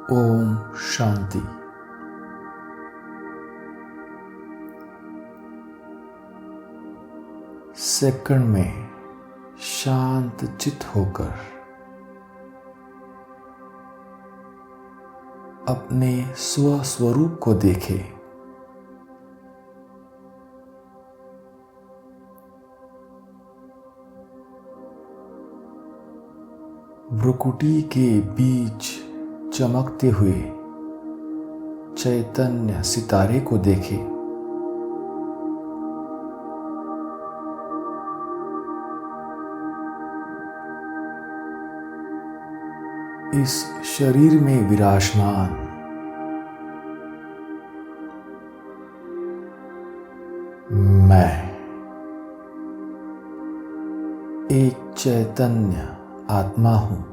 Om Shanti. Second में शांत चित होकर अपने स्वस्वरूप को देखें। भ्रुकुटी के बीच चमकते हुए चैतन्य सितारे को देखें। इस शरीर में विराजमान मैं एक चैतन्य आत्मा हूं।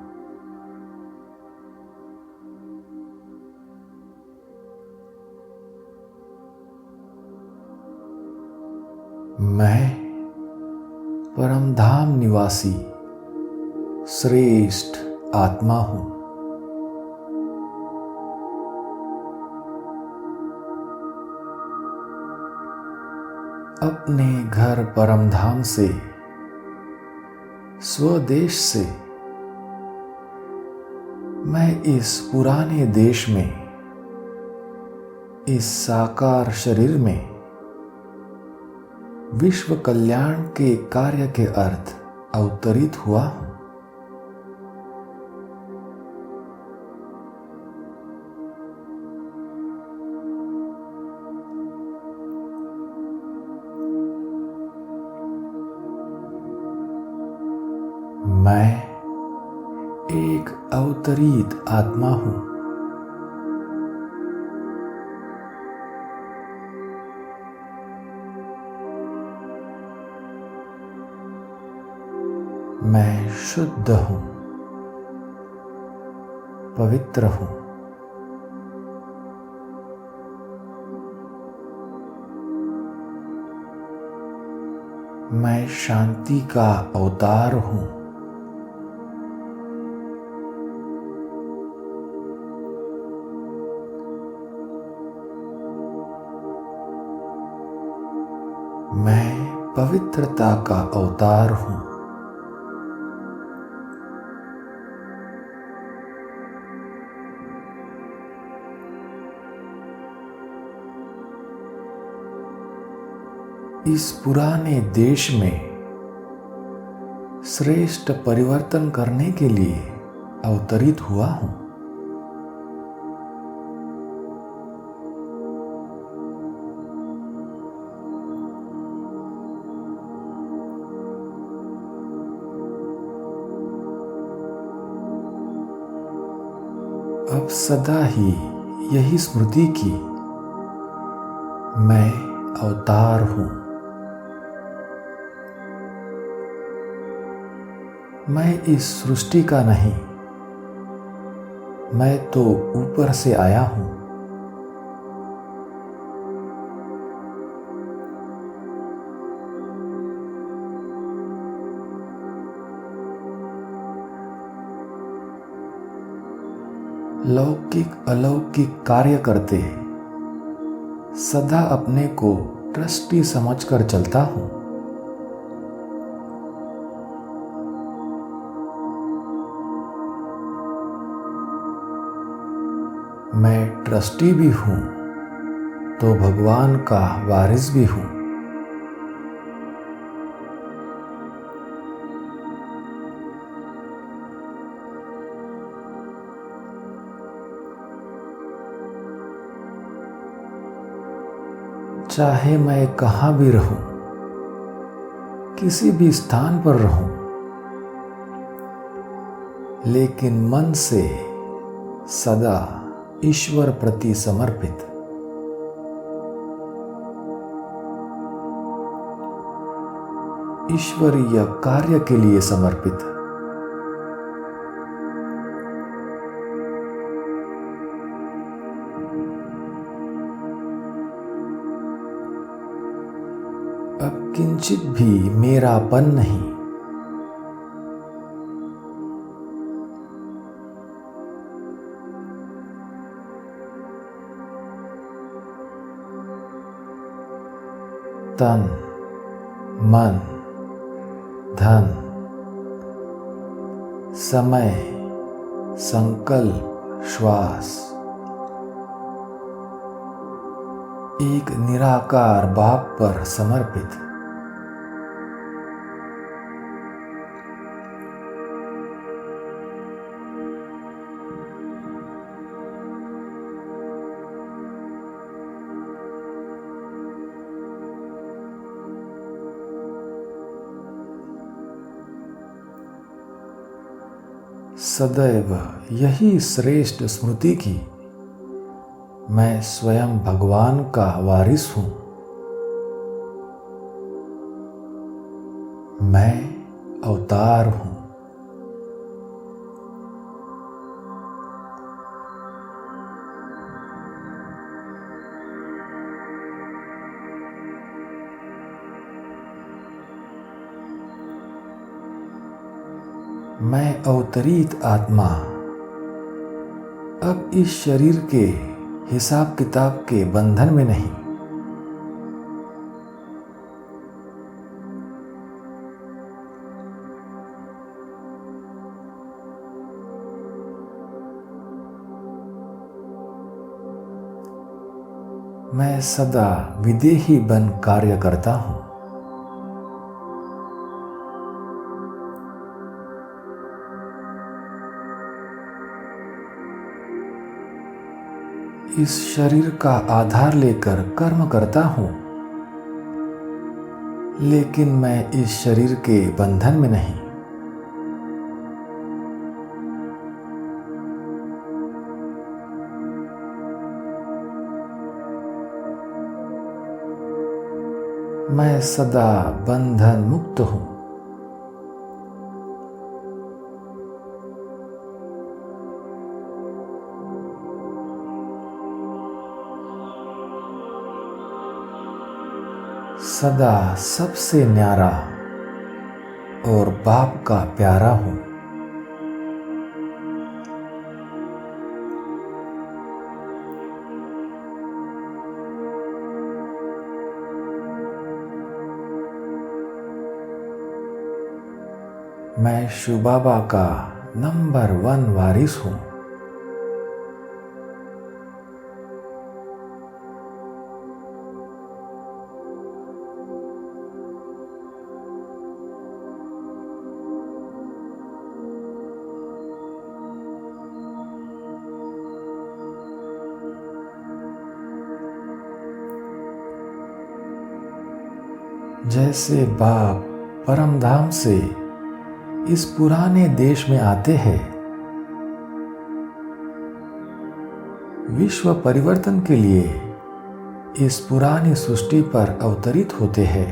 मैं परमधाम निवासी श्रेष्ठ आत्मा हूं। अपने घर परमधाम से, स्वदेश से मैं इस पुराने देश में, इस साकार शरीर में विश्व कल्याण के कार्य के अर्थ अवतरित हुआ हूं। मैं एक अवतरित आत्मा हूं। मैं शुद्ध हूं, पवित्र हूं। मैं शांति का अवतार हूं। मैं पवित्रता का अवतार हूं। इस पुराने देश में श्रेष्ठ परिवर्तन करने के लिए अवतरित हुआ हूं। अब सदा ही यही स्मृति की मैं अवतार हूं। मैं इस सृष्टि का नहीं, मैं तो ऊपर से आया हूं। लौकिक अलौकिक कार्य करते सदा अपने को ट्रस्टी समझकर चलता हूं। मैं ट्रस्टी भी हूं तो भगवान का वारिस भी हूं। चाहे मैं कहां भी रहूं, किसी भी स्थान पर रहूं, लेकिन मन से सदा ईश्वर प्रति समर्पित। ईश्वरीय कार्य के लिए समर्पित। अब किंचित भी मेरापन नहीं। तन, मन, धन, समय, संकल्प, श्वास एक निराकार बाप पर समर्पित। सदैव यही श्रेष्ठ स्मृति की मैं स्वयं भगवान का वारिस हूं। मैं अवतार हूं। मैं अवतरित आत्मा अब इस शरीर के हिसाब किताब के बंधन में नहीं। मैं सदा विदेही बन कार्य करता हूं। इस शरीर का आधार लेकर कर्म करता हूं, लेकिन मैं इस शरीर के बंधन में नहीं। मैं सदा बंधन मुक्त हूं। सदा सबसे न्यारा और बाप का प्यारा हूं। मैं शिव बाबा का नंबर 1 वारिस हूं। जैसे बाप परम धाम से इस पुराने देश में आते हैं, विश्व परिवर्तन के लिए इस पुरानी सृष्टि पर अवतरित होते हैं,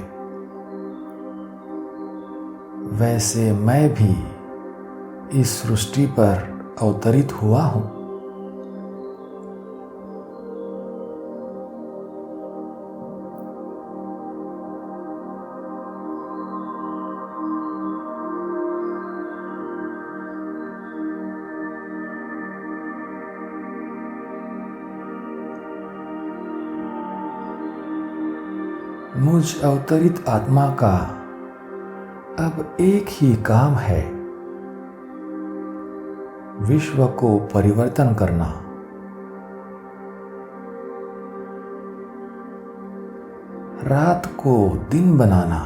वैसे मैं भी इस सृष्टि पर अवतरित हुआ हूं। मुझ अवतरित आत्मा का अब एक ही काम है, विश्व को परिवर्तन करना। रात को दिन बनाना,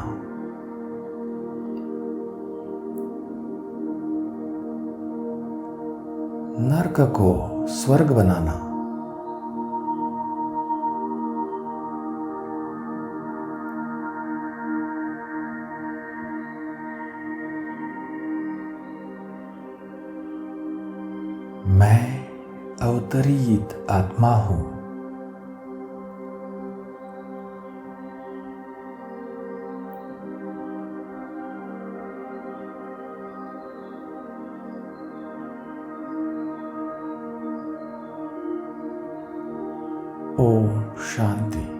नरक को स्वर्ग बनाना। मैं अवतरित आत्मा हूं। ओम शांति।